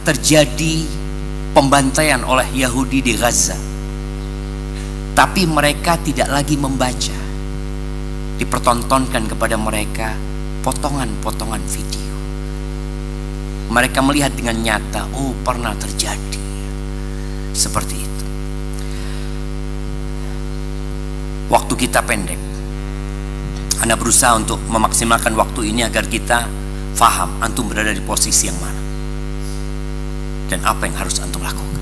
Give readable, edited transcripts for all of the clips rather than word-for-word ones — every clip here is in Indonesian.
terjadi pembantaian oleh Yahudi di Gaza, tapi mereka tidak lagi membaca. Dipertontonkan kepada mereka potongan-potongan video. Mereka melihat dengan nyata, oh pernah terjadi seperti itu. Waktu kita pendek. Anda berusaha untuk memaksimalkan waktu ini agar kita faham antum berada di posisi yang mana dan apa yang harus antum lakukan.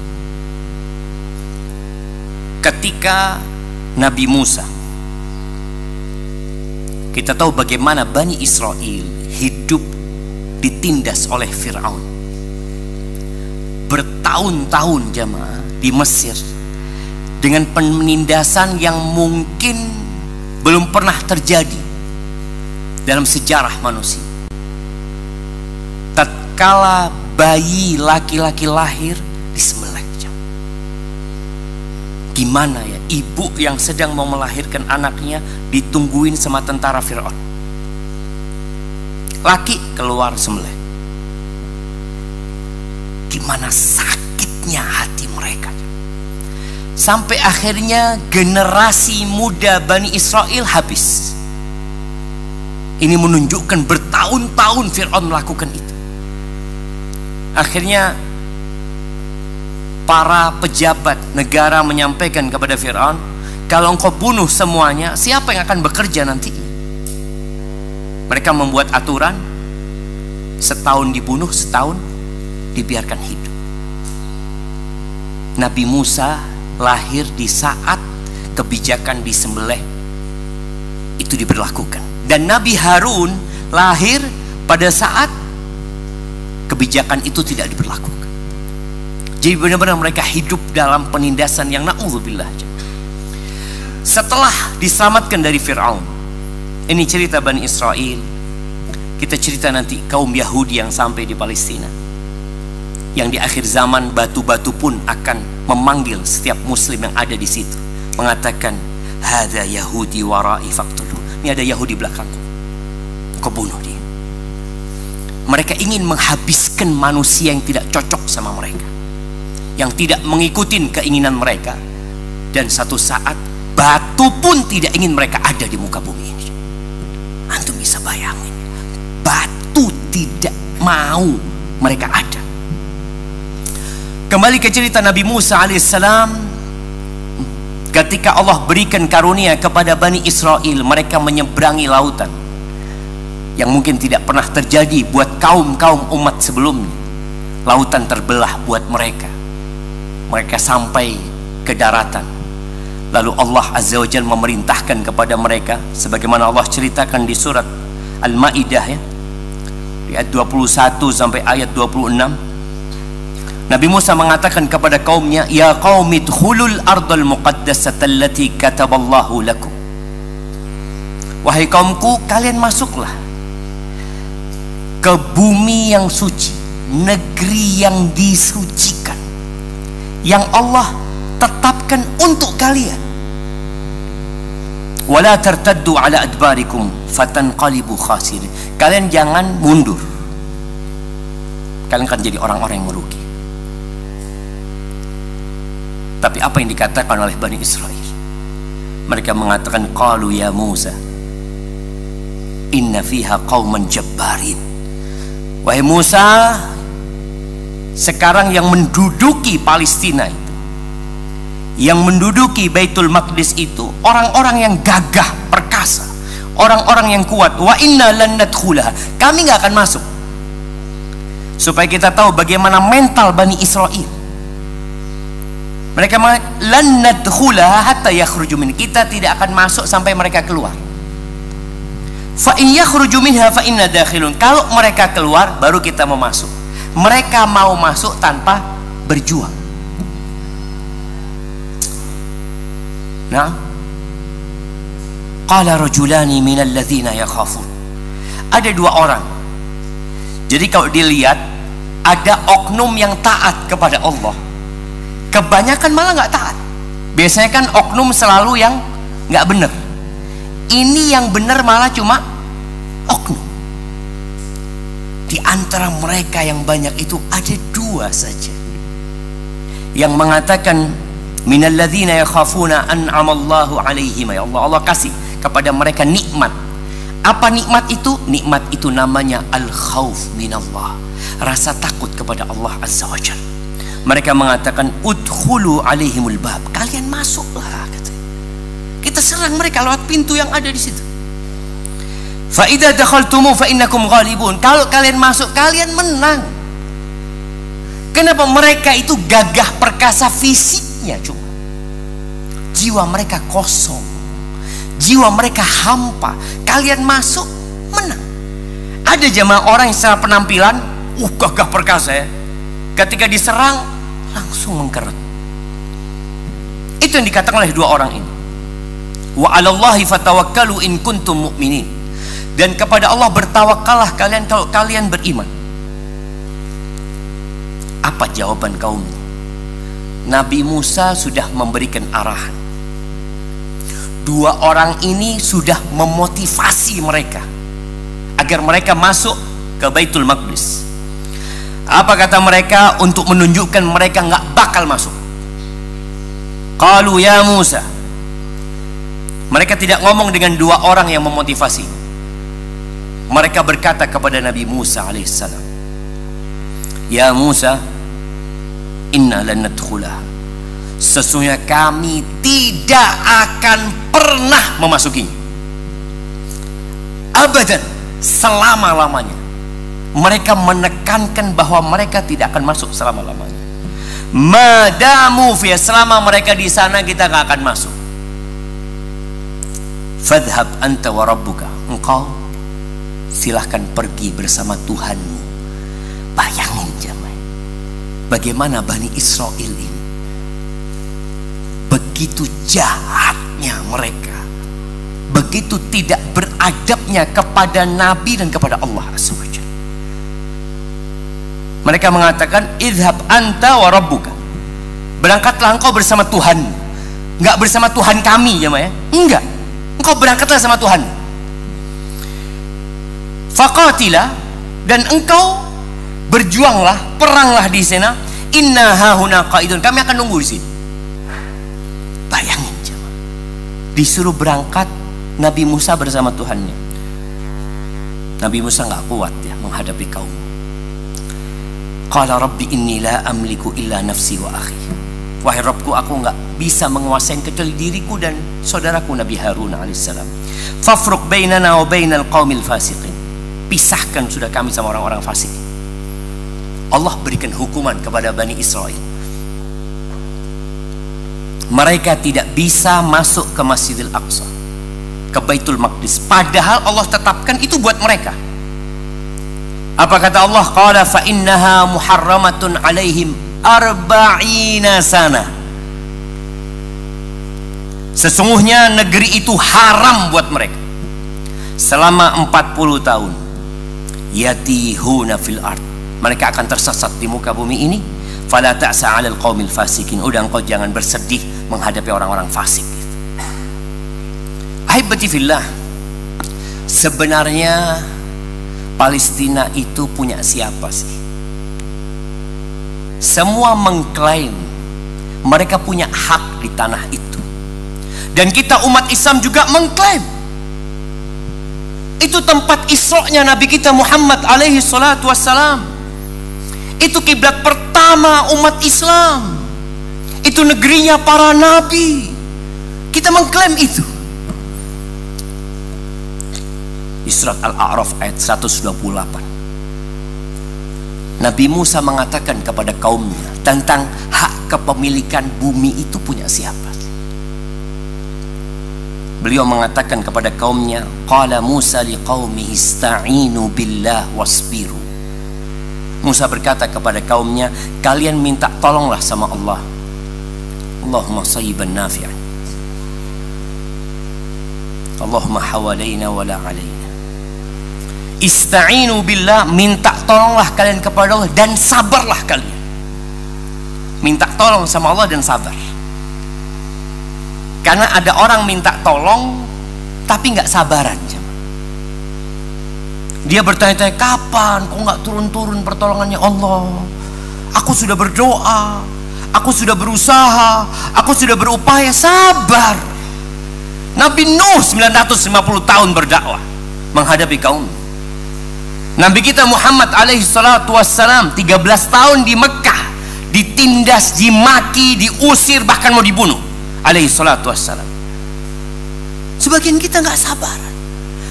Ketika Nabi Musa, kita tahu bagaimana Bani Israel hidup ditindas oleh Fir'aun bertahun-tahun jamaah di Mesir dengan penindasan yang mungkin belum pernah terjadi dalam sejarah manusia. Tatkala bayi laki-laki lahir disembelih. Gimana ya ibu yang sedang mau melahirkan anaknya ditungguin sama tentara Fir'aun. Laki keluar sembelih. Gimana sakitnya hati mereka. Sampai akhirnya generasi muda Bani Israel habis. Ini menunjukkan bertahun-tahun Fir'aun melakukan itu. Akhirnya para pejabat negara menyampaikan kepada Fir'aun, kalau engkau bunuh semuanya, siapa yang akan bekerja nanti? Mereka membuat aturan, setahun dibunuh, setahun dibiarkan hidup. Nabi Musa lahir di saat kebijakan disembelih itu diberlakukan, dan Nabi Harun lahir pada saat kebijakan itu tidak diberlakukan. Jadi benar-benar mereka hidup dalam penindasan yang na'udzubillah. Setelah diselamatkan dari Fir'aun, ini cerita Bani Israel. Kita cerita nanti kaum Yahudi yang sampai di Palestina, yang di akhir zaman batu-batu pun akan memanggil setiap muslim yang ada di situ, mengatakan, hadza Yahudi wara'i faqtuluh. Ini ada Yahudi belakangku, kau bunuh dia. Mereka ingin menghabiskan manusia yang tidak cocok sama mereka, yang tidak mengikuti keinginan mereka. Dan satu saat batu pun tidak ingin mereka ada di muka bumi ini. Antum bisa bayangin, batu tidak mau mereka ada. Kembali ke cerita Nabi Musa alaihissalam. Ketika Allah berikan karunia kepada Bani Israel, mereka menyeberangi lautan yang mungkin tidak pernah terjadi buat kaum-kaum umat sebelumnya. Lautan terbelah buat mereka. Mereka sampai ke daratan. Lalu Allah Azza wa Jalla memerintahkan kepada mereka, sebagaimana Allah ceritakan di surat Al-Maidah ya, di ayat 21 sampai ayat 26. Nabi Musa mengatakan kepada kaumnya, ya qaumi dkhulul ardal muqaddasata allati kataballahu lakum. Wahai kaumku, kalian masuklah ke bumi yang suci, negeri yang disucikan, yang Allah tetapkan untuk kalian. Wala tartaddu ala adbarikum fatanqalibu khasirin. Kalian jangan mundur, kalian akan jadi orang-orang yang merugi. Tapi apa yang dikatakan oleh Bani Israel? Mereka mengatakan, qalu ya Musa inna fiha qauman jabbarin. Wahai Musa, sekarang yang menduduki Palestina itu, yang menduduki Baitul Maqdis itu orang-orang yang gagah perkasa, orang-orang yang kuat. Wa inna lan nadkhulaha, kami nggak akan masuk. Supaya kita tahu bagaimana mental Bani Israel. Mereka lan nadkhulaha hatta yakhruju min, kita tidak akan masuk sampai mereka keluar. Fa in yakhruju minha fa inna dakhilun, kalau mereka keluar baru kita mau masuk. Mereka mau masuk tanpa berjuang. Nah, qala rajulani minal ladzina yakhafun. Ada dua orang. Jadi kalau dilihat, ada oknum yang taat kepada Allah, kebanyakan malah nggak taat. Biasanya kan oknum selalu yang nggak benar. Ini yang benar malah cuma oknum. Di antara mereka yang banyak itu ada 2 saja yang mengatakan minalladzina yakhafuna an'amallahu alaihim, ya Allah, Allah kasih kepada mereka nikmat. Apa nikmat itu? Nikmat itu namanya al-khauf minallah, rasa takut kepada Allah Azza wa Jalla. Mereka mengatakan udkhulu alaihimul bab, kalian masuklah, katanya. Kita serang mereka lewat pintu yang ada di situ. Fa idza dakhaltumu fa innakum ghalibun, kalau kalian masuk kalian menang. Kenapa? Mereka itu gagah perkasa fisiknya, cuma jiwa mereka kosong, jiwa mereka hampa. Kalian masuk menang. Ada jemaah orang yang secara penampilan gagah perkasa, ya, ketika diserang langsung mengkeret. Itu yang dikatakan oleh 2 orang ini. Wa 'alallahi fatawakkalu in kuntum mu'minin. Dan kepada Allah bertawakallah kalian kalau kalian beriman. Apa jawaban kaumnya? Nabi Musa sudah memberikan arahan. 2 orang ini sudah memotivasi mereka agar mereka masuk ke Baitul Maqdis. Apa kata mereka untuk menunjukkan mereka nggak bakal masuk? Qalu ya Musa. Mereka tidak ngomong dengan 2 orang yang memotivasi. Mereka berkata kepada Nabi Musa alaihissalam, ya Musa, inna lan nadkhulaha, sesungguhnya kami tidak akan pernah memasukinya abadan, selama-lamanya. Mereka menekankan bahwa mereka tidak akan masuk selama-lamanya. Madamu fi, selama mereka di sana kita gak akan masuk. Fadhhab anta wa rabbuka, engkau silahkan pergi bersama Tuhanmu. Bayangin jemaah, bagaimana Bani Israel ini, begitu jahatnya mereka, begitu tidak beradabnya kepada Nabi dan kepada Allah Azza wa Jalla. Mereka mengatakan idhab anta wa rabbuka, berangkatlah engkau bersama Tuhan, enggak bersama Tuhan kami, ya ya, enggak, engkau berangkatlah sama Tuhan. Faqatila, dan engkau berjuanglah, peranglah di sana. Inna hahuna qaidun, kami akan nunggu di sini. Bayangin jemaah, disuruh berangkat Nabi Musa bersama Tuhannya. Nabi Musa nggak kuat ya menghadapi kaum. Qala rabbi inni la amliku illa nafsi wa akhi, wahai Rabbku, aku nggak bisa menguasai kecuali diriku dan saudaraku Nabi Harun alaihissalam. Fafruq bainana wa bainal qaumil fasiqin, pisahkan sudah kami sama orang-orang fasik. Allah berikan hukuman kepada Bani Israel. Mereka tidak bisa masuk ke Masjidil Aqsa, ke Baitul Maqdis, padahal Allah tetapkan itu buat mereka. Apa kata Allah? Qala fa innaha muharramatun alaihim arba'ina sana, sesungguhnya negeri itu haram buat mereka selama 40 tahun. Yatihuna fil ard, mereka akan tersesat di muka bumi ini. Fala ta'sa 'alal qaumil fasikin, udah engkau jangan bersedih menghadapi orang-orang fasik. Ahibati fillah, sebenarnya Palestina itu punya siapa sih? Semua mengklaim mereka punya hak di tanah itu, dan kita umat Islam juga mengklaim itu tempat Isra-nya Nabi kita Muhammad alaihi salatu wassalam. Itu kiblat pertama umat Islam, itu negerinya para nabi. Kita mengklaim itu. Di surat Al-A'raf ayat 128, Nabi Musa mengatakan kepada kaumnya tentang hak kepemilikan bumi itu punya siapa. Beliau mengatakan kepada kaumnya, qala Musa liqaumihi ista'inu billah wasbiru. Musa berkata kepada kaumnya, kalian minta tolonglah sama Allah. Allahumma sayyiban nafi'an, Allahumma hawalaina wala alaina. Ista'inu billah, minta tolonglah kalian kepada Allah dan sabarlah kalian. Minta tolong sama Allah dan sabar. Karena ada orang minta tolong tapi nggak sabaran. Dia bertanya-tanya, kapan kok nggak turun-turun pertolongannya Allah? Aku sudah berdoa, aku sudah berusaha, aku sudah berupaya. Sabar. Nabi Nuh 950 tahun berdakwah menghadapi kaum. Nabi kita Muhammad alaihi salatu wassalam 13 tahun di Mekah, ditindas, dimaki, diusir, bahkan mau dibunuh alaihi salatu wassalam. Sebagian kita nggak sabar.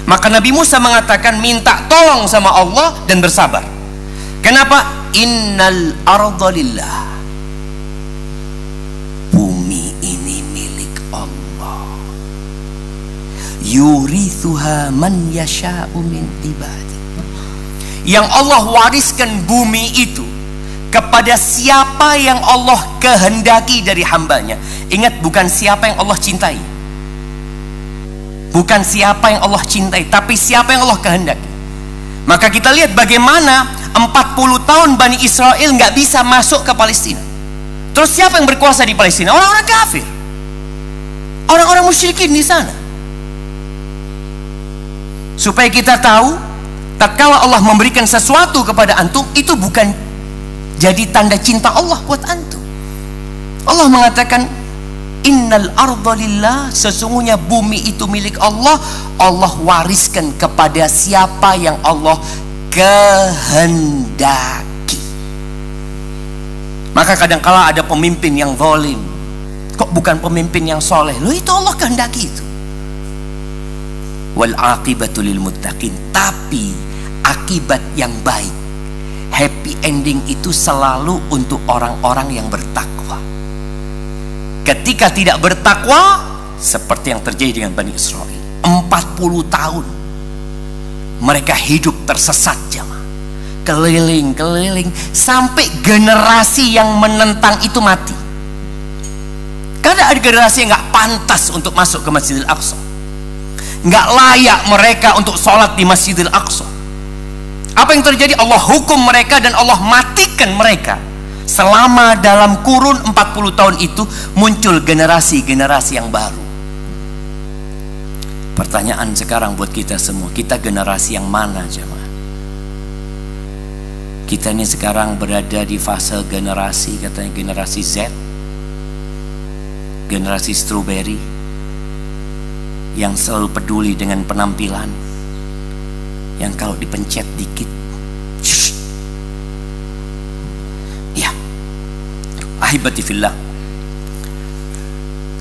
Maka Nabi Musa mengatakan, minta tolong sama Allah dan bersabar. Kenapa? Innal arda lillah. Bumi ini milik Allah. Yurithuha man yasha'u min ibadi. Yang Allah wariskan bumi itu kepada siapa yang Allah kehendaki dari hambanya. Ingat, bukan siapa yang Allah cintai. Bukan siapa yang Allah cintai, tapi siapa yang Allah kehendaki. Maka kita lihat bagaimana 40 tahun Bani Israel nggak bisa masuk ke Palestina. Terus siapa yang berkuasa di Palestina? Orang-orang kafir, orang-orang musyrikin di sana. Supaya kita tahu, tatkala Allah memberikan sesuatu kepada antum, itu bukan jadi tanda cinta Allah buat antum. Allah mengatakan, innal arda lillah, sesungguhnya bumi itu milik Allah. Allah wariskan kepada siapa yang Allah kehendaki. Maka kadangkala ada pemimpin yang zalim, kok bukan pemimpin yang soleh? Loh, itu Allah kehendaki itu. Wal aqibatu lil muttaqin, tapi akibat yang baik, happy ending itu selalu untuk orang-orang yang bertakwa. Ketika tidak bertakwa, seperti yang terjadi dengan Bani Israel, 40 tahun mereka hidup tersesat, jamaah, keliling-keliling sampai generasi yang menentang itu mati. Karena ada generasi yang nggak pantas untuk masuk ke Masjidil Aqsa, nggak layak mereka untuk sholat di Masjidil Aqsa. Apa yang terjadi? Allah hukum mereka dan Allah matikan mereka. Selama dalam kurun 40 tahun itu muncul generasi-generasi yang baru. Pertanyaan sekarang buat kita semua, kita generasi yang mana, jemaah? Kita ini sekarang berada di fase generasi, katanya generasi Z, generasi strawberry, yang selalu peduli dengan penampilan, yang kalau dipencet dikit, ya, ahibati fillah.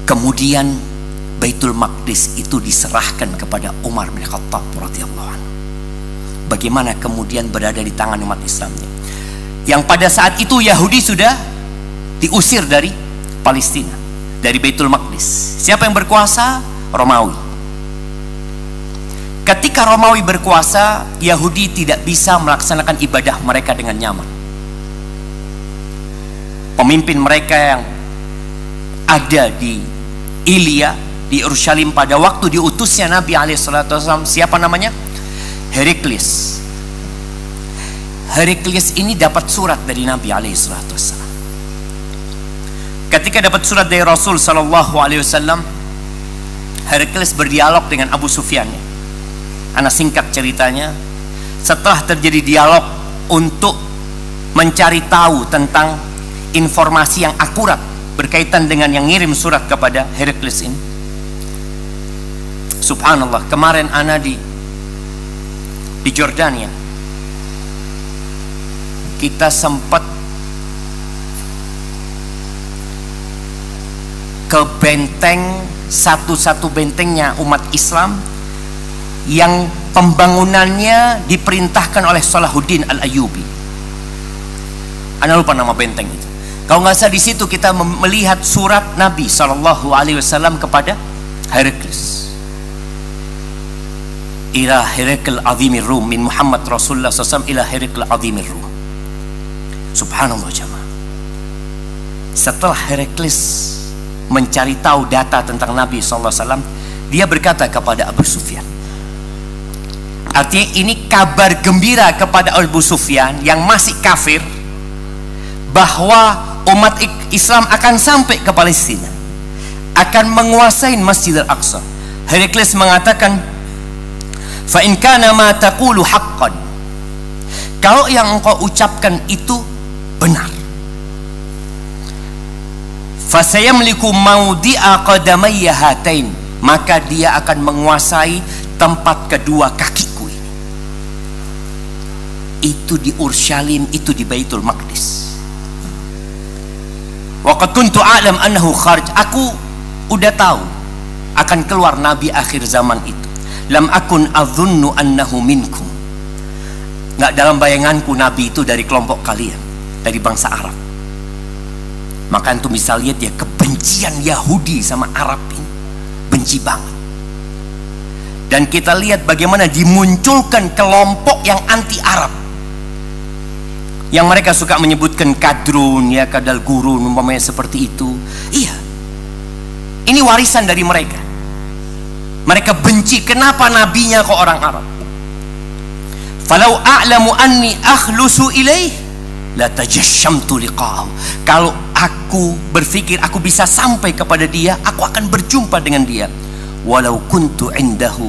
Kemudian Baitul Maqdis itu diserahkan kepada Umar bin Khattab radhiyallahu anhu. Bagaimana kemudian berada di tangan umat Islamnya, yang pada saat itu Yahudi sudah diusir dari Palestina, dari Baitul Maqdis. Siapa yang berkuasa? Romawi. Ketika Romawi berkuasa, Yahudi tidak bisa melaksanakan ibadah mereka dengan nyaman. Pemimpin mereka yang ada di Ilya, di Yerusalem pada waktu diutusnya Nabi alaihissalam, siapa namanya? Heraklius. Heraklius ini dapat surat dari Nabi alaihissalam. Ketika dapat surat dari Rasul sallallahu alaihi wasallam, Heraklius berdialog dengan Abu Sufyan. Ana singkat ceritanya. Setelah terjadi dialog untuk mencari tahu tentang informasi yang akurat berkaitan dengan yang ngirim surat kepada Heraklius ini, subhanallah, kemarin ana di Jordania, kita sempat ke benteng, satu-satu bentengnya umat Islam yang pembangunannya diperintahkan oleh Salahuddin Al-Ayyubi. Ana lupa nama benteng itu. Kalau nggak salah di situ kita melihat surat Nabi Shallallahu Alaihi Wasallam kepada Heraklius. Ila Herakl Azimir Rum min Muhammad Rasulullah SAW ila Herakl Azimir Rum. Subhanallah jamaah. Setelah Heraklius mencari tahu data tentang Nabi SAW, dia berkata kepada Abu Sufyan. Artinya ini kabar gembira kepada Abu Sufyan yang masih kafir, bahwa umat Islam akan sampai ke Palestina, akan menguasai Masjid Al-Aqsa. Heraklius mengatakan, Fa in kana ma taqulu haqqan, kalau yang engkau ucapkan itu benar, fa sayamliku mawdi'a qadamayya hatain, maka dia akan menguasai tempat kedua kakiku ini. Itu di Urshalim, itu di Baitul Maqdis. Wa qad kuntu a'lam annahu kharaj, aku udah tahu akan keluar nabi akhir zaman itu. Lam akun adzunnu annahu minkum, nggak dalam bayanganku nabi itu dari kelompok kalian, dari bangsa Arab. Maka antum bisa lihat ya, kebencian Yahudi sama Arab ini benci banget. Dan kita lihat bagaimana dimunculkan kelompok yang anti Arab, yang mereka suka menyebutkan kadrun, ya, kadal gurun, umpamanya seperti itu. Iya, ini warisan dari mereka. Mereka benci, kenapa nabinya kok orang Arab? Falau a'lamu anni akhlusu ilaih la tajashamtu liqa'ahu. Kalau aku berpikir aku bisa sampai kepada dia, aku akan berjumpa dengan dia. Walau kuntu indahu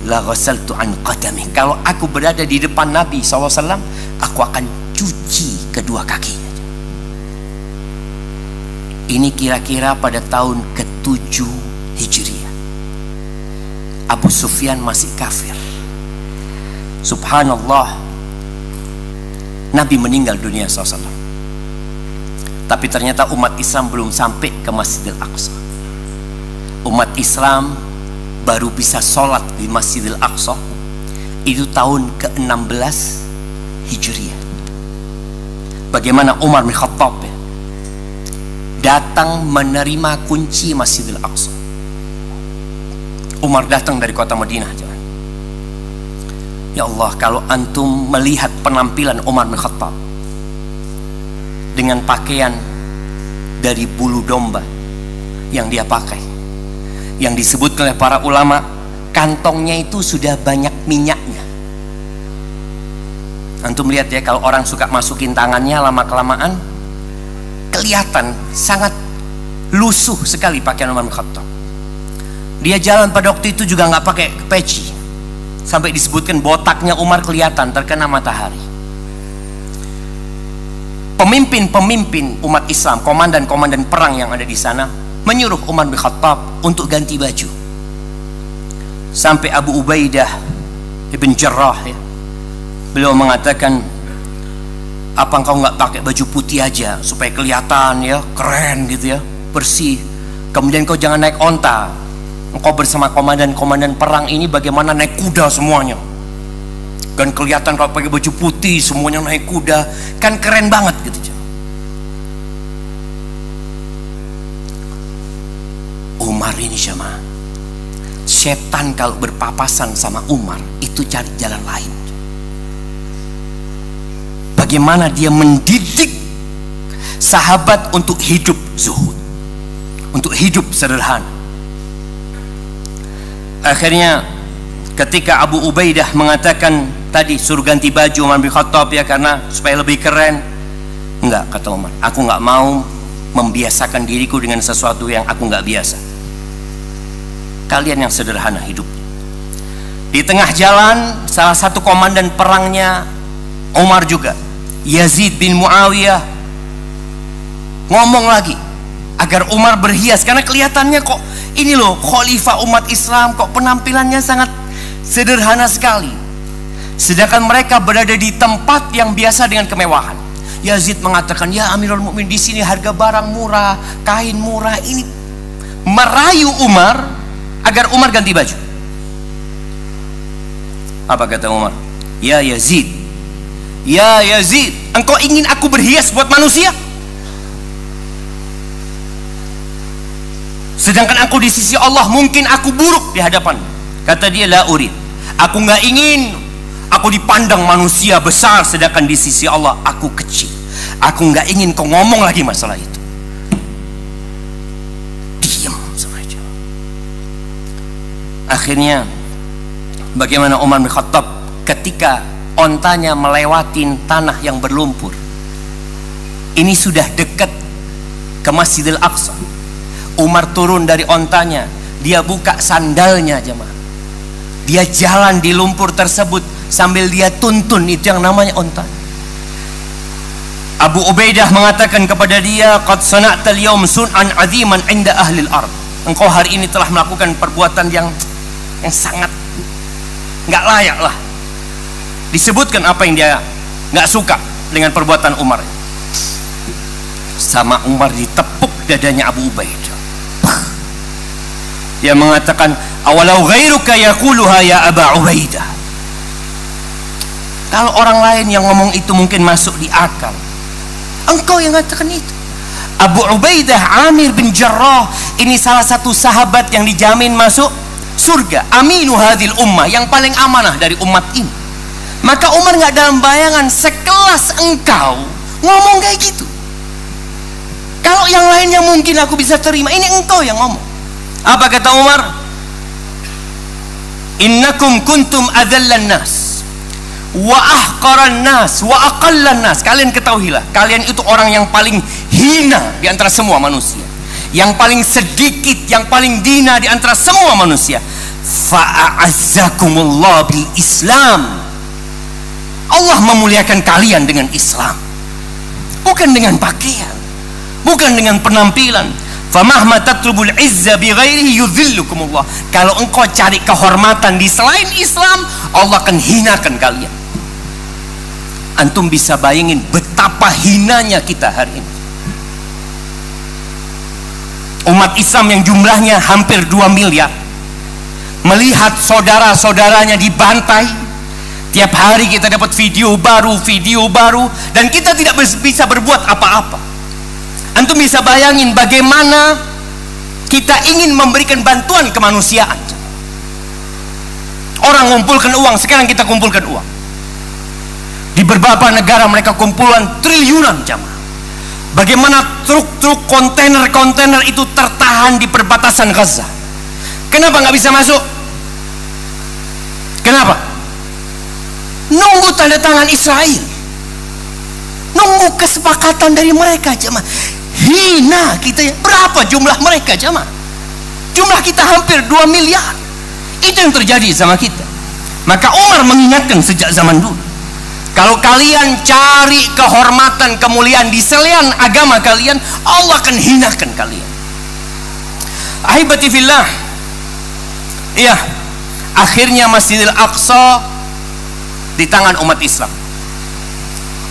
la ghasaltu an qadami. Kalau aku berada di depan Nabi SAW, aku akan cuci kedua kakinya. Ini kira-kira pada tahun ke-7 Hijriah. Abu Sufyan masih kafir. Subhanallah, Nabi meninggal dunia SAW, tapi ternyata umat Islam belum sampai ke Masjidil Aqsa. Umat Islam baru bisa sholat di Masjidil Aqsa itu tahun ke-16 Hijriah. Bagaimana Umar bin Khattab ya, datang menerima kunci Masjidil Aqsa. Umar datang dari kota Madinah. Ya Allah, kalau antum melihat penampilan Umar bin Khattab dengan pakaian dari bulu domba yang dia pakai, yang disebut oleh para ulama kantongnya itu sudah banyak minyaknya. Antum lihat ya, kalau orang suka masukin tangannya lama-kelamaan kelihatan sangat lusuh sekali pakaian Umar bin Khattab. Dia jalan pada waktu itu juga nggak pakai peci, sampai disebutkan botaknya Umar kelihatan terkena matahari. Pemimpin-pemimpin umat Islam, komandan-komandan perang yang ada di sana menyuruh Umar bin Khattab untuk ganti baju. Sampai Abu Ubaidah ibn Jarrah ya, beliau mengatakan, apa engkau nggak pakai baju putih aja supaya kelihatan ya keren gitu ya, bersih. Kemudian kau jangan naik onta. Engkau bersama komandan-komandan perang ini bagaimana naik kuda semuanya, kan kelihatan kalau pakai baju putih semuanya naik kuda, kan keren banget gitu. Umar ini jemaah, setan kalau berpapasan sama Umar itu cari jalan lain. Bagaimana dia mendidik sahabat untuk hidup zuhud, untuk hidup sederhana. Akhirnya ketika Abu Ubaidah mengatakan tadi suruh ganti baju Umar bin Khattab ya, karena supaya lebih keren. Enggak, kata Umar, aku nggak mau membiasakan diriku dengan sesuatu yang aku nggak biasa. Kalian yang sederhana hidupnya. Di tengah jalan salah satu komandan perangnya Umar juga, Yazid bin Muawiyah, ngomong lagi agar Umar berhias, karena kelihatannya kok ini loh khalifah umat Islam kok penampilannya sangat sederhana sekali, sedangkan mereka berada di tempat yang biasa dengan kemewahan. Yazid mengatakan, ya Amirul Mukminin, di sini harga barang murah, kain murah. Ini merayu Umar agar Umar ganti baju. Apa kata Umar? Ya Yazid, engkau ingin aku berhias buat manusia? Sedangkan aku di sisi Allah mungkin aku buruk di hadapan. Kata dia, la urid, aku nggak ingin aku dipandang manusia besar, sedangkan di sisi Allah aku kecil. Aku nggak ingin kau ngomong lagi masalah itu. Diam saja. Akhirnya bagaimana Umar bin Khattab ketika ontanya melewatin tanah yang berlumpur, ini sudah dekat ke Masjidil Aqsa. Umar turun dari ontanya, dia buka sandalnya jemaah. Dia jalan di lumpur tersebut sambil dia tuntun, itu yang namanya onta. Abu Ubaidah mengatakan kepada dia, qad sana'tal yawm sun'an 'aziman 'inda ahli al-ard. Engkau hari ini telah melakukan perbuatan yang sangat nggak layak lah. Disebutkan apa yang dia nggak suka dengan perbuatan Umar. Sama Umar ditepuk dadanya Abu Ubaidah. Dia mengatakan, awalau ghairuka yaquluha ya Aba Ubaidah. Kalau orang lain yang ngomong itu mungkin masuk di akal, engkau yang mengatakan itu. Abu Ubaidah Amir bin Jarrah ini salah satu sahabat yang dijamin masuk surga, aminu hadhil ummah, yang paling amanah dari umat ini. Maka Umar nggak dalam bayangan sekelas engkau ngomong kayak gitu. Kalau yang lainnya mungkin aku bisa terima, ini engkau yang ngomong. Apa kata Umar? Innakum kuntum adzallan nas wa ahqaran nas wa aqallan nas. Kalian ketahuilah, kalian itu orang yang paling hina di antara semua manusia, yang paling sedikit, yang paling dina di antara semua manusia. Fa'azzakumullah bil Islam. Allah memuliakan kalian dengan Islam, bukan dengan pakaian, bukan dengan penampilan. Famahma tatlubul izza bi ghairihi yudhillukumullah. Kalau engkau cari kehormatan di selain Islam, Allah akan hinakan kalian. Antum bisa bayangin betapa hinanya kita hari ini. Umat Islam yang jumlahnya hampir 2 miliar melihat saudara-saudaranya dibantai. Tiap hari kita dapat video baru, dan kita tidak bisa berbuat apa-apa. Antum bisa bayangin bagaimana kita ingin memberikan bantuan kemanusiaan. Orang ngumpulkan uang, sekarang kita kumpulkan uang. Di beberapa negara mereka kumpulan triliunan jamaah. Bagaimana truk-truk kontainer itu tertahan di perbatasan Gaza. Kenapa nggak bisa masuk? Kenapa? Nunggu tanda tangan Israel, nunggu kesepakatan dari mereka jemaah. Hina kita ya. Berapa jumlah mereka jemaah? Jumlah kita hampir 2 miliar. Itu yang terjadi sama kita. Maka Umar mengingatkan sejak zaman dulu, kalau kalian cari kehormatan, kemuliaan di selain agama kalian, Allah akan hinakan kalian. Ahibati fillah. Iya, akhirnya Masjidil Aqsa di tangan umat Islam.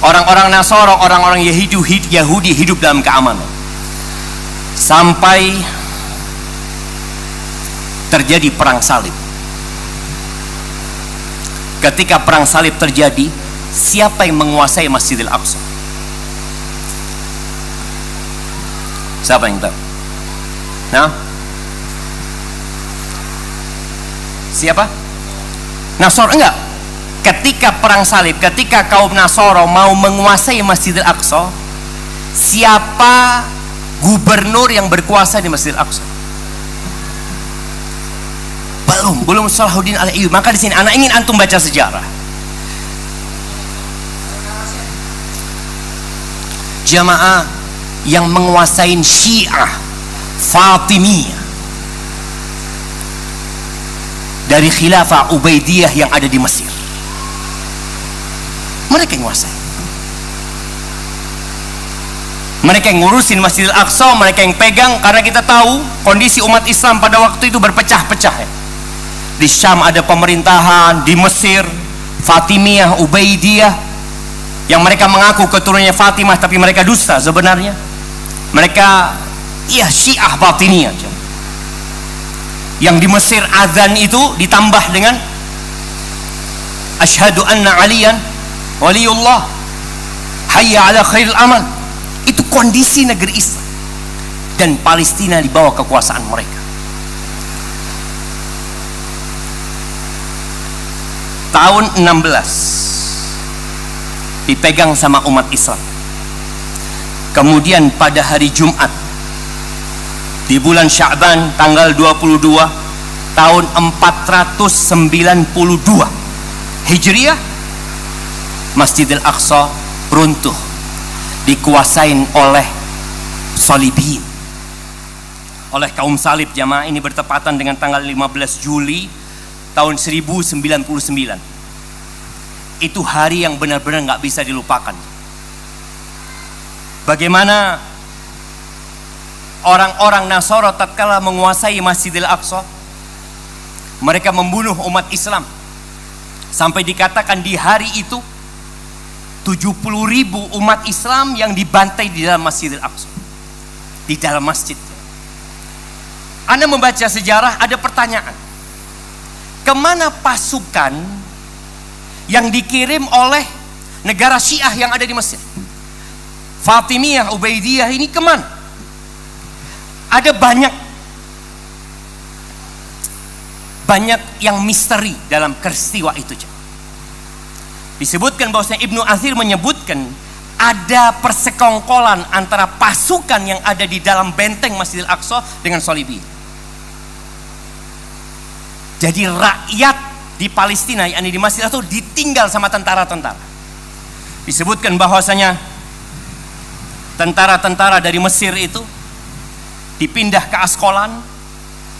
Orang-orang Nasara, orang-orang Yahudi hidup dalam keamanan. Sampai terjadi perang salib. Ketika perang salib terjadi, siapa yang menguasai Masjidil Aqsa? Siapa yang tahu? Nah, siapa? Nasara? Enggak. Ketika perang salib, ketika kaum Nasara mau menguasai Masjidil Aqsa, siapa gubernur yang berkuasa di Masjidil Aqsa? Belum Salahuddin Al-Ayyubi. Maka di sini anak ingin antum baca sejarah. Jamaah yang menguasai Syiah Fatimiyah dari khilafah Ubaidiyah yang ada di Mesir. Mereka yang menguasai. Mereka yang ngurusin Masjidil Aqsa, mereka yang pegang. Karena kita tahu kondisi umat Islam pada waktu itu berpecah-pecah ya. Di Syam ada pemerintahan, di Mesir Fatimiyah, Ubaidiyah, yang mereka mengaku keturunannya Fatimah tapi mereka dusta sebenarnya. Mereka Syiah Batiniyah. Yang di Mesir azan itu ditambah dengan asyhadu anna aliyan waliullah, hayya ala khairil amal. Itu kondisi negeri Islam. Dan Palestina di bawah kekuasaan mereka. Tahun 16 dipegang sama umat Islam. Kemudian pada hari Jumat di bulan Sya'ban tanggal 22 tahun 492 Hijriah, Masjidil Aqsa runtuh, dikuasain oleh Salibiyin, oleh kaum salib jamaah. Ini bertepatan dengan tanggal 15 Juli tahun 1099. Itu hari yang benar-benar nggak bisa dilupakan. Bagaimana orang-orang Nasara tatkala menguasai Masjidil Aqsa, mereka membunuh umat Islam. Sampai dikatakan di hari itu 70.000 umat Islam yang dibantai di dalam Masjidil Aqsa, di dalam masjid. Anda membaca sejarah, ada pertanyaan, kemana pasukan yang dikirim oleh negara Syiah yang ada di Mesir? Fatimiyah, Ubaidiyah ini kemana? Ada banyak yang misteri dalam peristiwa itu. Disebutkan bahwasanya Ibnu Athir menyebutkan ada persekongkolan antara pasukan yang ada di dalam benteng Masjidil Aqsa dengan Shalibi. Jadi rakyat di Palestina yang di Masjid itu ditinggal sama tentara-tentara. Disebutkan bahwasanya tentara-tentara dari Mesir itu dipindah ke Askolan.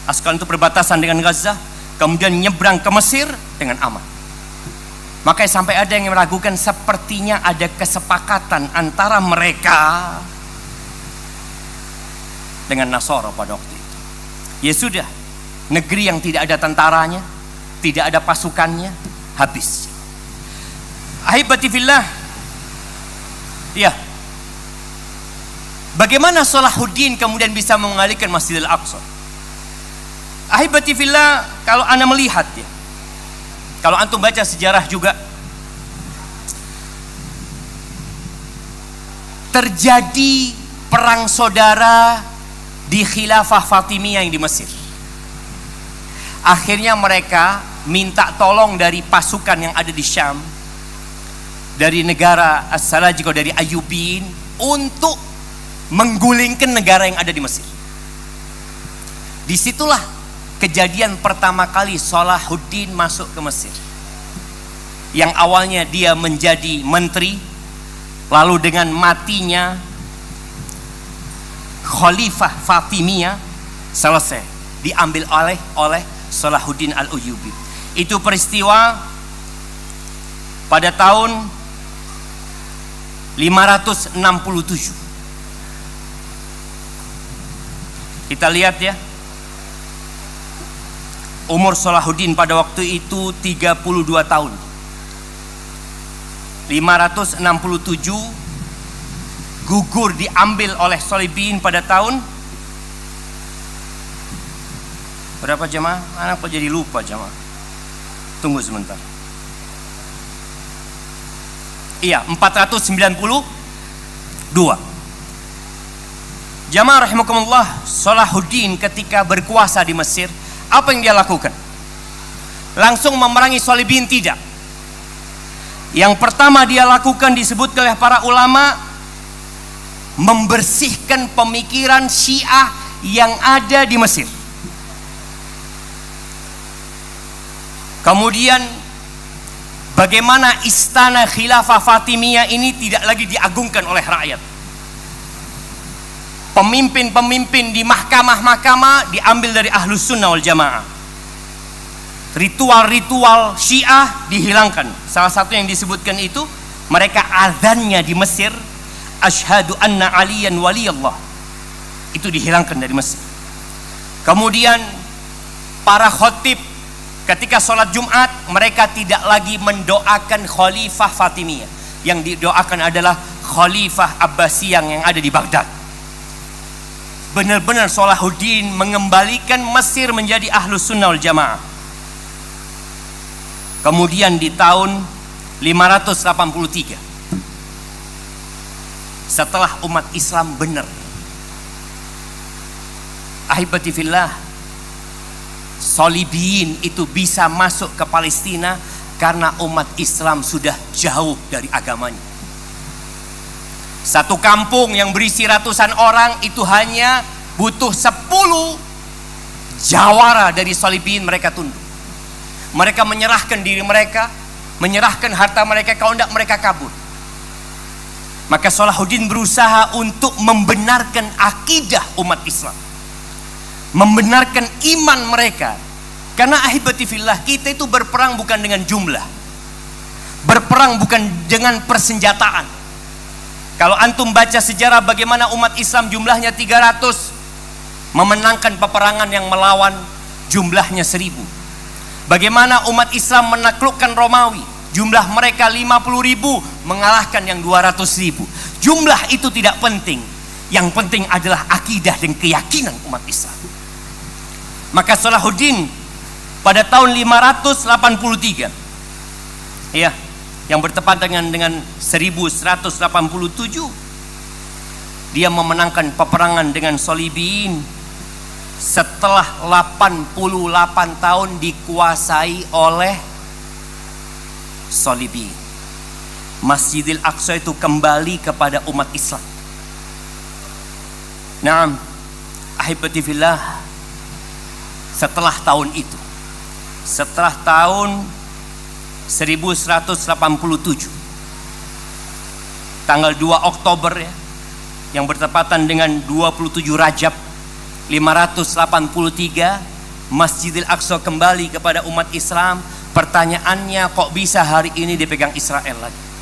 Askolan itu perbatasan dengan Gaza, kemudian nyebrang ke Mesir dengan aman. Makanya sampai ada yang meragukan sepertinya ada kesepakatan antara mereka dengan Nasara pada waktu itu. Ya sudah, negeri yang tidak ada tentaranya, tidak ada pasukannya, habis. Ahibati fillah. Ya. Bagaimana Salahuddin kemudian bisa mengalihkan Masjidil Aqsa? Ahibati fillah, kalau Anda melihat ya, kalau antum baca sejarah juga, terjadi perang saudara di Khilafah Fatimiyah yang di Mesir. Akhirnya mereka minta tolong dari pasukan yang ada di Syam, dari negara As-Salajiko, dari Ayyubin, untuk menggulingkan negara yang ada di Mesir. Disitulah kejadian pertama kali Salahuddin masuk ke Mesir. Yang awalnya dia menjadi menteri, lalu dengan matinya Khalifah Fatimiyah selesai, diambil oleh Salahuddin Al-Ayyubi. Itu peristiwa pada tahun 567. Kita lihat ya, umur Salahuddin pada waktu itu 32 tahun. 567, gugur diambil oleh Shalibiyin pada tahun berapa jemaah? Anak kok jadi lupa jemaah. Tunggu sebentar. Iya, 492. Jamaah rahimakumullah, Salahuddin ketika berkuasa di Mesir, apa yang dia lakukan? Langsung memerangi Shalibiyin? Tidak. Yang pertama dia lakukan, disebutkan oleh para ulama, membersihkan pemikiran Syiah yang ada di Mesir. Kemudian bagaimana istana Khilafah Fatimiyah ini tidak lagi diagungkan oleh rakyat. Pemimpin-pemimpin di mahkamah-mahkamah diambil dari Ahlus Sunnah wal Jamaah. Ritual-ritual Syiah dihilangkan. Salah satu yang disebutkan itu, mereka azannya di Mesir, asyhadu anna aliyan waliyallah, itu dihilangkan dari Mesir. Kemudian para khotib ketika sholat Jumat, mereka tidak lagi mendoakan Khalifah Fatimiyah. Yang didoakan adalah Khalifah Abbasiyah yang ada di Baghdad. Benar-benar Salahuddin mengembalikan Mesir menjadi Ahlus Sunnah wal Jamaah. Kemudian di tahun 583, setelah umat Islam benar, ahibati fillah, Shalibiyin itu bisa masuk ke Palestina karena umat Islam sudah jauh dari agamanya. Satu kampung yang berisi ratusan orang itu hanya butuh 10 jawara dari Shalibiyin, mereka tunduk. Mereka menyerahkan diri mereka, menyerahkan harta mereka, kalau tidak mereka kabur. Maka Salahuddin berusaha untuk membenarkan akidah umat Islam, membenarkan iman mereka Karena ahibati fillah, kita itu berperang bukan dengan jumlah, berperang bukan dengan persenjataan. Kalau antum baca sejarah bagaimana umat Islam jumlahnya 300 memenangkan peperangan yang melawan jumlahnya 1000. Bagaimana umat Islam menaklukkan Romawi, jumlah mereka 50.000 mengalahkan yang 200.000. Jumlah itu tidak penting. Yang penting adalah akidah dan keyakinan umat Islam. Maka Salahuddin pada tahun 583, ya, yang bertepatan dengan 1187, dia memenangkan peperangan dengan Salibiyin setelah 88 tahun dikuasai oleh Salibiyin. Masjidil Aqsa itu kembali kepada umat Islam. Naam, ahibati fillah, setelah tahun itu, setelah tahun 1187, tanggal 2 Oktober ya, yang bertepatan dengan 27 Rajab 583, Masjidil Aqsa kembali kepada umat Islam. Pertanyaannya, kok bisa hari ini dipegang Israel lagi?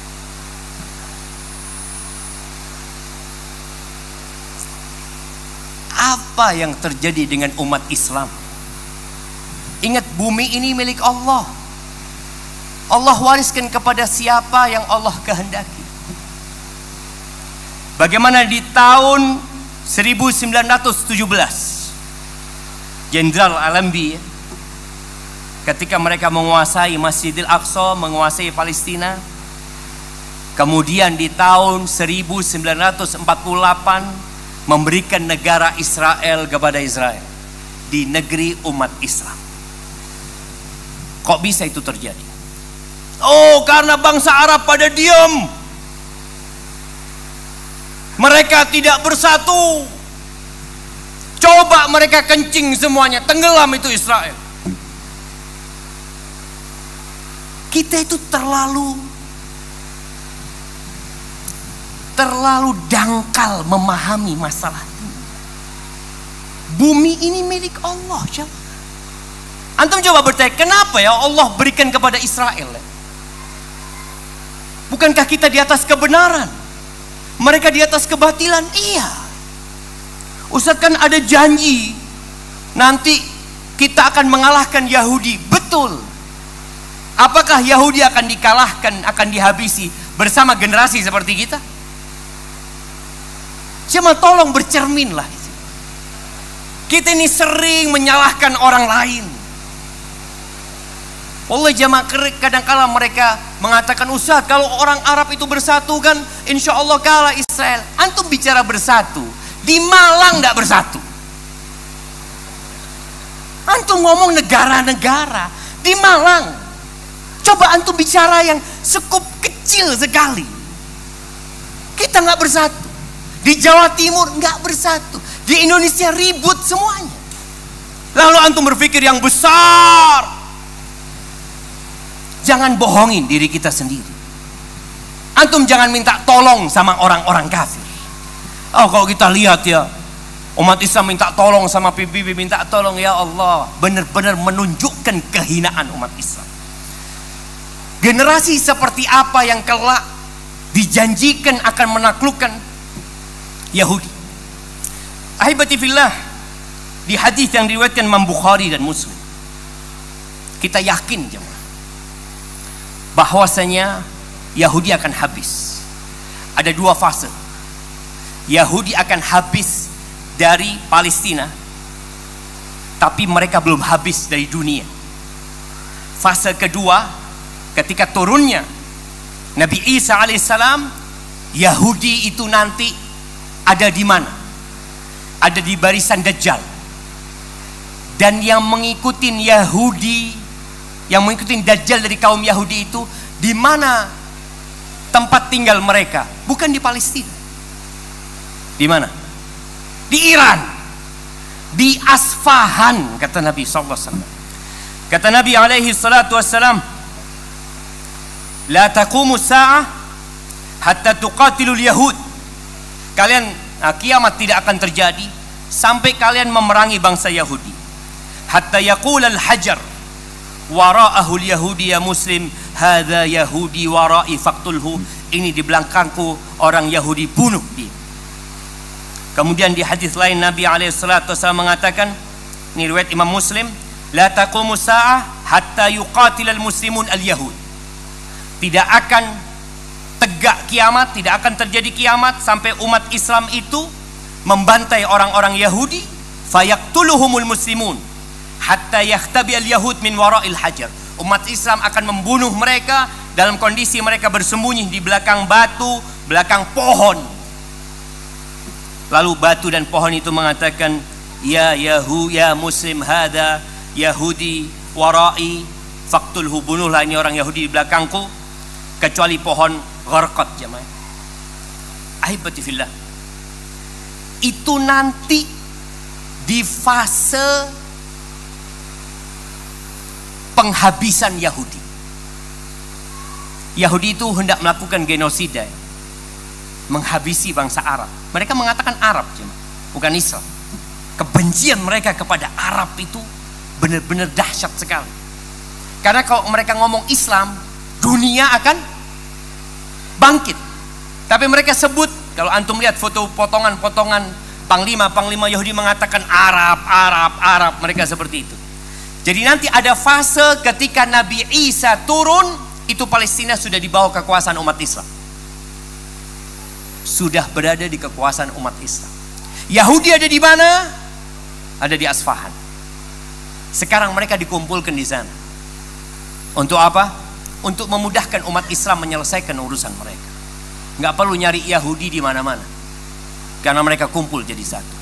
Apa yang terjadi dengan umat Islam? Ingat, bumi ini milik Allah. Allah wariskan kepada siapa yang Allah kehendaki. Bagaimana di tahun 1917, Jenderal Allenby, ketika mereka menguasai Masjidil Aqsa, menguasai Palestina. Kemudian di tahun 1948 memberikan negara Israel kepada Israel di negeri umat Islam. Kok bisa itu terjadi? Oh, karena bangsa Arab pada diam. Mereka tidak bersatu. Coba mereka kencing semuanya, tenggelam itu Israel. Kita itu terlalu dangkal memahami masalah ini. Bumi ini milik Allah. Antum coba bertanya, kenapa ya Allah berikan kepada Israel? Bukankah kita di atas kebenaran? Mereka di atas kebatilan? Iya. Ustaz, kan ada janji nanti kita akan mengalahkan Yahudi. Betul. Apakah Yahudi akan dikalahkan, akan dihabisi bersama generasi seperti kita? Cuma tolong bercerminlah. Kita ini sering menyalahkan orang lain. Wallah jamaah, kadang-kala mereka mengatakan, Ustaz, kalau orang Arab itu bersatu kan insya Allah kalah Israel. Antum bicara bersatu, di Malang tidak bersatu. Antum ngomong negara-negara, di Malang. Coba antum bicara yang skup kecil sekali. Kita nggak bersatu. Di Jawa Timur nggak bersatu. Di Indonesia ribut semuanya. Lalu antum berpikir yang besar. Jangan bohongin diri kita sendiri. Antum jangan minta tolong sama orang-orang kafir. Oh, kalau kita lihat ya, umat Islam minta tolong sama PBB, minta tolong, ya Allah, benar-benar menunjukkan kehinaan umat Islam. Generasi seperti apa yang kelak dijanjikan akan menaklukkan Yahudi? Ahibati fillah, di hadis yang diriwayatkan Imam Bukhari dan Muslim, kita yakin jemaah bahwasanya Yahudi akan habis. Ada dua fase. Yahudi akan habis dari Palestina, tapi mereka belum habis dari dunia. Fase kedua, ketika turunnya Nabi Isa alaihissalam, Yahudi itu nanti ada di mana? Ada di barisan Dajjal. Dan yang mengikuti Yahudi, yang mengikuti Dajjal dari kaum Yahudi itu, di mana tempat tinggal mereka? Bukan di Palestina. Di mana? Di Iran. Di Asfahan, kata Nabi SAW. Kata Nabi alaihi salatu wassalam, la taqumu sa'ah hatta tuqatilul yahud. Kalian, kiamat tidak akan terjadi sampai kalian memerangi bangsa Yahudi. Hatta yaqul al-hajar wara'ahul yahudi ya muslim, hadza yahudi wara'i faqtulhu. Ini di belakangku orang Yahudi, bunuh dia. Kemudian di hadis lain Nabi alaihissalatu wassalam mengatakan, ini riwayat Imam Muslim, la taqumu sa'ah hatta yuqatilal muslimun al-yahud. Tidak akan tegak kiamat, tidak akan terjadi kiamat sampai umat Islam itu membantai orang-orang Yahudi, fayaqtuluhumul muslimun hatta yahtabi al-yahud min wara'il hajar. Umat Islam akan membunuh mereka dalam kondisi mereka bersembunyi di belakang batu, belakang pohon. Lalu batu dan pohon itu mengatakan, ya muslim, hada yahudi wara'i faqtulhu, bunuhlah ini orang Yahudi di belakangku, kecuali pohon gharqat. Jemaah ahibati fillah, itu nanti di fase penghabisan Yahudi. Yahudi itu hendak melakukan genosida, menghabisi bangsa Arab. Mereka mengatakan Arab, bukan Islam. Kebencian mereka kepada Arab itu benar-benar dahsyat sekali. Karena kalau mereka ngomong Islam, dunia akan bangkit. Tapi mereka sebut, kalau antum lihat foto potongan-potongan panglima Yahudi mengatakan Arab, mereka seperti itu. Jadi nanti ada fase ketika Nabi Isa turun, itu Palestina sudah di bawah kekuasaan umat Islam. Sudah berada di kekuasaan umat Islam. Yahudi ada di mana? Ada di Asfahan. Sekarang mereka dikumpulkan di sana. Untuk apa? Untuk memudahkan umat Islam menyelesaikan urusan mereka. Nggak perlu nyari Yahudi di mana-mana, karena mereka kumpul jadi satu.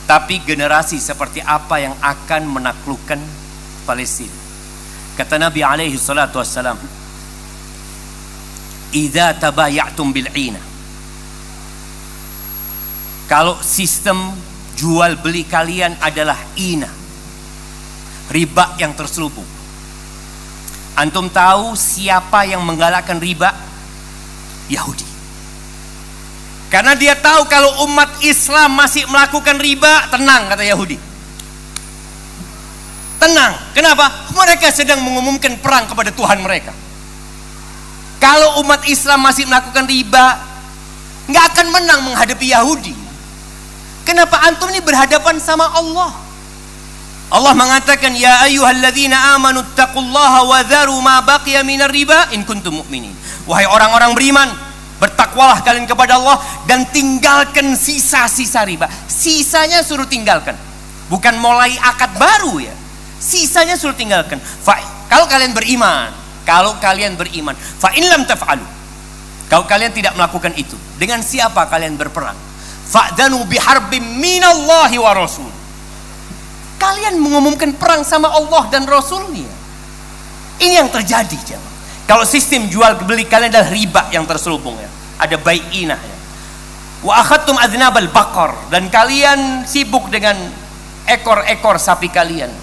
Tapi generasi seperti apa yang akan menaklukkan Palestina? Kata Nabi alaihi salatu wassalam, idza tabayatum bil'ina, kalau sistem jual beli kalian adalah ina, riba yang terselubung. Antum tahu siapa yang menggalakkan riba? Yahudi. Karena dia tahu kalau umat Islam masih melakukan riba, tenang, kata Yahudi. Tenang. Kenapa? Mereka sedang mengumumkan perang kepada Tuhan mereka. Kalau umat Islam masih melakukan riba, nggak akan menang menghadapi Yahudi. Kenapa? Antum ini berhadapan sama Allah. Allah mengatakan, ya ayyuhalladzina amanu taqullaha wa dharu ma baqiya minar riba in kuntum mu'minin. Wahai orang-orang beriman, bertakwalah kalian kepada Allah dan tinggalkan sisa-sisa riba. Sisanya suruh tinggalkan, bukan mulai akad baru ya. Sisanya suruh tinggalkan. Kalau kalian beriman, fa in lam taf'alu, kalau kalian tidak melakukan itu, dengan siapa kalian berperang? Fa'danu biharbim minallahi wa rasul. Kalian mengumumkan perang sama Allah dan Rasulnya. Ini yang terjadi, jemaah. Kalau sistem jual beli kalian adalah riba yang terselubung ya. Ada bai'inah ya. Wa akhadtum adnabal baqar, dan kalian sibuk dengan ekor-ekor sapi kalian.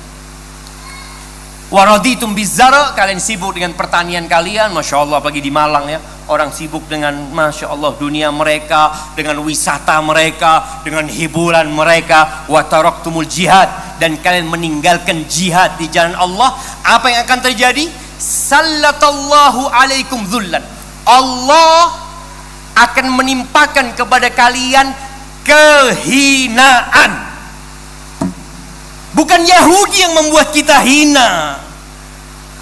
Wa raditum bizzara, kalian sibuk dengan pertanian kalian. Masya Allah, apalagi di Malang ya, orang sibuk dengan Masya Allah dunia mereka, dengan wisata mereka, dengan hiburan mereka. Wa taraktumul jihad, dan kalian meninggalkan jihad di jalan Allah. Apa yang akan terjadi? Sallatallahu alaikum dzullan, Allah akan menimpakan kepada kalian kehinaan. Bukan Yahudi yang membuat kita hina,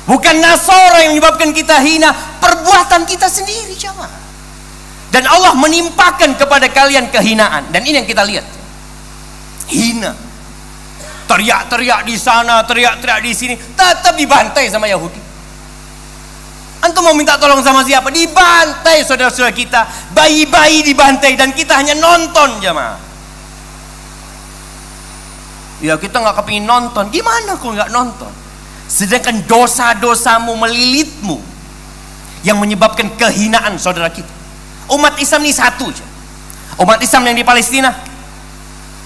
bukan Nasara yang menyebabkan kita hina, perbuatan kita sendiri, jemaah. Dan Allah menimpakan kepada kalian kehinaan. Dan ini yang kita lihat, hina, teriak-teriak di sana, teriak-teriak di sini, tetap dibantai sama Yahudi. Antum mau minta tolong sama siapa? Dibantai saudara-saudara kita, bayi-bayi dibantai, dan kita hanya nonton, jemaah. Ya kita nggak kepingin nonton, gimana kalau nggak nonton? Sedangkan dosa-dosamu melilitmu yang menyebabkan kehinaan saudara kita. Umat Islam ini satu aja. Umat Islam yang di Palestina,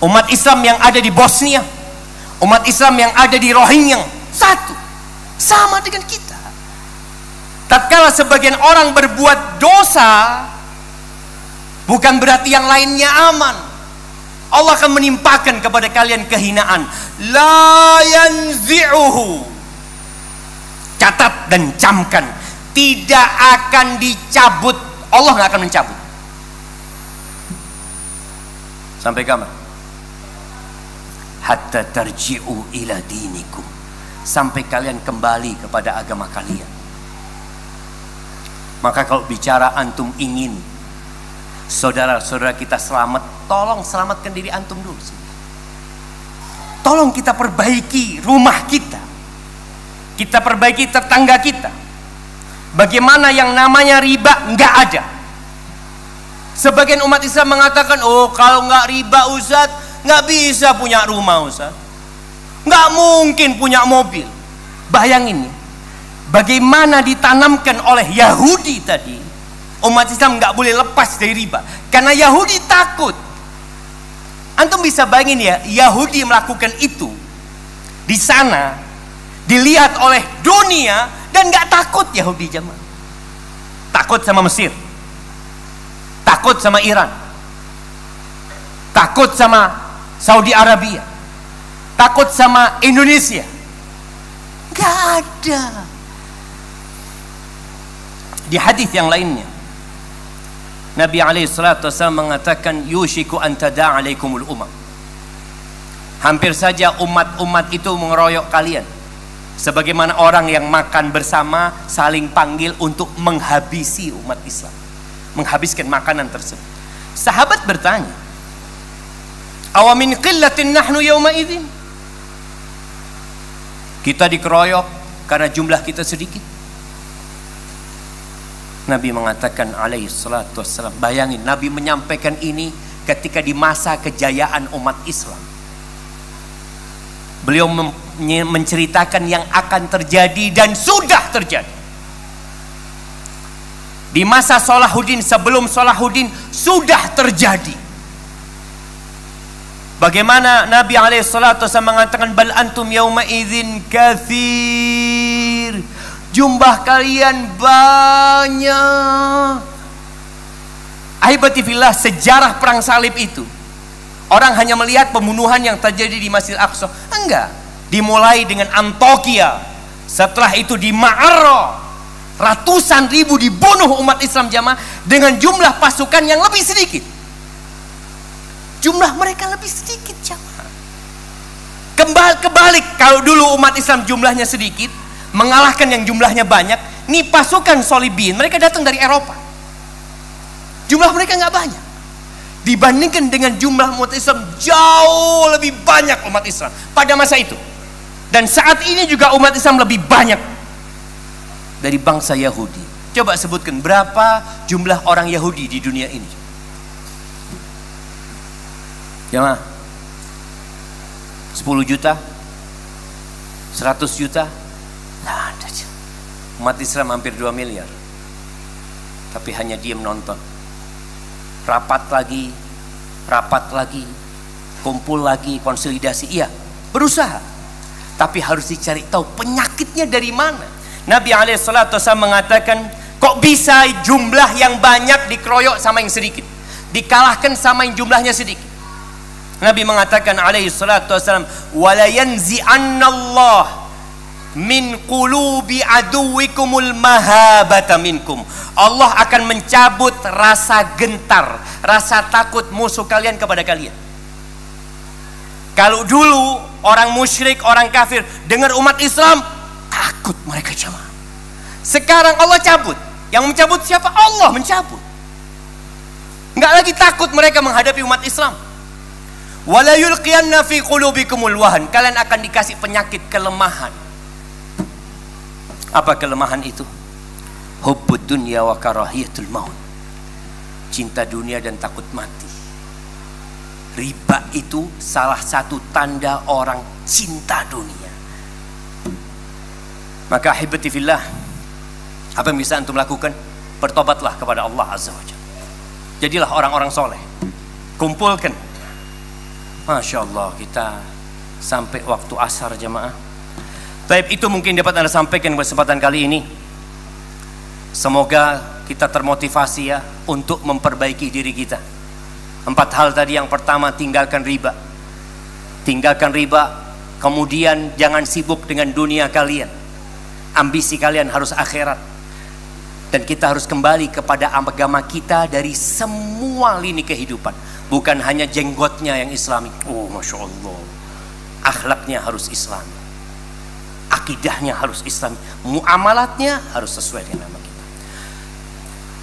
umat Islam yang ada di Bosnia, umat Islam yang ada di Rohingya, satu, sama dengan kita. Tatkala sebagian orang berbuat dosa, bukan berarti yang lainnya aman. Allah akan menimpakan kepada kalian kehinaan. La yanzi'uhu Catat dan camkan, tidak akan dicabut. Allah nggak akan mencabut. Sampai kapan? Hatta tarji'u ila dinikum, sampai kalian kembali kepada agama kalian. Maka kalau bicara antum ingin saudara-saudara kita selamat, tolong selamatkan diri antum dulu. Tolong kita perbaiki rumah kita, kita perbaiki tetangga kita. Bagaimana yang namanya riba nggak ada. Sebagian umat Islam mengatakan, oh kalau nggak riba Ustaz, nggak bisa punya rumah Ustaz, nggak mungkin punya mobil. Bayangin ya, bagaimana ditanamkan oleh Yahudi tadi, umat Islam nggak boleh lepas dari riba, karena Yahudi takut. Antum bisa bayangin ya, Yahudi melakukan itu di sana, dilihat oleh dunia, dan nggak takut Yahudi jemaah. Takut sama Mesir, takut sama Iran, takut sama Saudi Arabia, takut sama Indonesia. Nggak ada. Di hadis yang lainnya, Nabi SAW mengatakan, yushiku an tada'a alaikumul umam. Hampir saja umat-umat itu mengeroyok kalian, sebagaimana orang yang makan bersama saling panggil untuk menghabisi umat Islam, menghabiskan makanan tersebut. Sahabat bertanya, awamin qillatin nahnu yawma idzin? Kita dikeroyok karena jumlah kita sedikit. Nabi mengatakan alaihi salatu wassalam, bayangin Nabi menyampaikan ini ketika di masa kejayaan umat Islam. Beliau menceritakan yang akan terjadi dan sudah terjadi. Di masa Salahuddin, sebelum Salahuddin sudah terjadi. Bagaimana Nabi alaihi salatu wassalam mengatakan, bal antum yauma idzin katsir, jumlah kalian banyak. Ahibati fillah, sejarah perang salib itu orang hanya melihat pembunuhan yang terjadi di Masjidil Aqsa. Enggak, dimulai dengan Antokia, setelah itu di Ma'arra, ratusan ribu dibunuh umat Islam jamaah dengan jumlah pasukan yang lebih sedikit. Jumlah mereka lebih sedikit jamaah. Kebalik, kalau dulu umat Islam jumlahnya sedikit mengalahkan yang jumlahnya banyak, nih pasukan Solibin mereka datang dari Eropa, jumlah mereka nggak banyak dibandingkan dengan jumlah umat Islam jauh lebih banyak umat Islam pada masa itu. Dan saat ini juga umat Islam lebih banyak dari bangsa Yahudi. Coba sebutkan berapa jumlah orang Yahudi di dunia ini jemaah? 10 juta, 100 juta? Nah, ada. Umat Islam hampir 2 miliar, tapi hanya diam nonton. Rapat lagi, kumpul lagi, konsolidasi, iya, berusaha, tapi harus dicari tahu penyakitnya dari mana. Nabi SAW mengatakan, kok bisa jumlah yang banyak dikeroyok sama yang sedikit, dikalahkan sama yang jumlahnya sedikit? Nabi mengatakan SAW, wala yanzi'annallah min qulubi aduwikumul mahabata minkum. Allah akan mencabut rasa gentar, rasa takut musuh kalian kepada kalian. Kalau dulu orang musyrik, orang kafir dengar umat Islam takut mereka jemaah. Sekarang Allah cabut. Yang mencabut siapa? Allah mencabut. Enggak lagi takut mereka menghadapi umat Islam. Wala yulqiyanna fi qulubikumul wahan. Kalian akan dikasih penyakit kelemahan. Apa kelemahan itu? Hubbud dunya wa karahiyatul maut. Cinta dunia dan takut mati. Riba itu salah satu tanda orang cinta dunia. Maka ahibati fillah, apa yang bisa antum lakukan? Bertobatlah kepada Allah Azza wa Jalla. Jadilah orang-orang soleh. Kumpulkan. Masya Allah, kita sampai waktu asar jemaah. Baik, itu mungkin dapat Anda sampaikan kesempatan kali ini. Semoga kita termotivasi ya untuk memperbaiki diri kita. 4 hal tadi. Yang pertama, tinggalkan riba. Tinggalkan riba. Kemudian jangan sibuk dengan dunia kalian. Ambisi kalian harus akhirat. Dan kita harus kembali kepada agama kita dari semua lini kehidupan. Bukan hanya jenggotnya yang islami. Oh Masya Allah. Akhlaknya harus islami. Akidahnya harus islami. Muamalatnya harus sesuai dengan nama kita.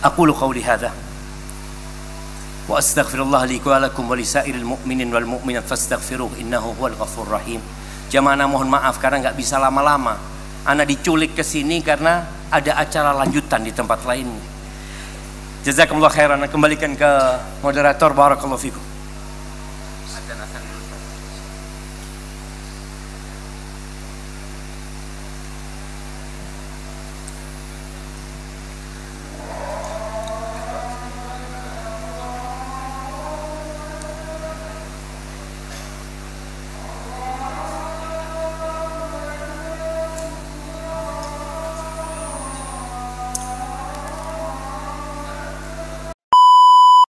Aqulu qawli hadha. Wa astaghfirullah li wa lakum wa lisairil mu'minin wal mu'minat fastaghfiruh innahu huwal ghafurur rahim. Jamaah mohon maaf karena nggak bisa lama-lama. Ana diculik ke sini karena ada acara lanjutan di tempat lain. Jazakumullah khairan. Kembalikan ke moderator. Barakallahu fikum.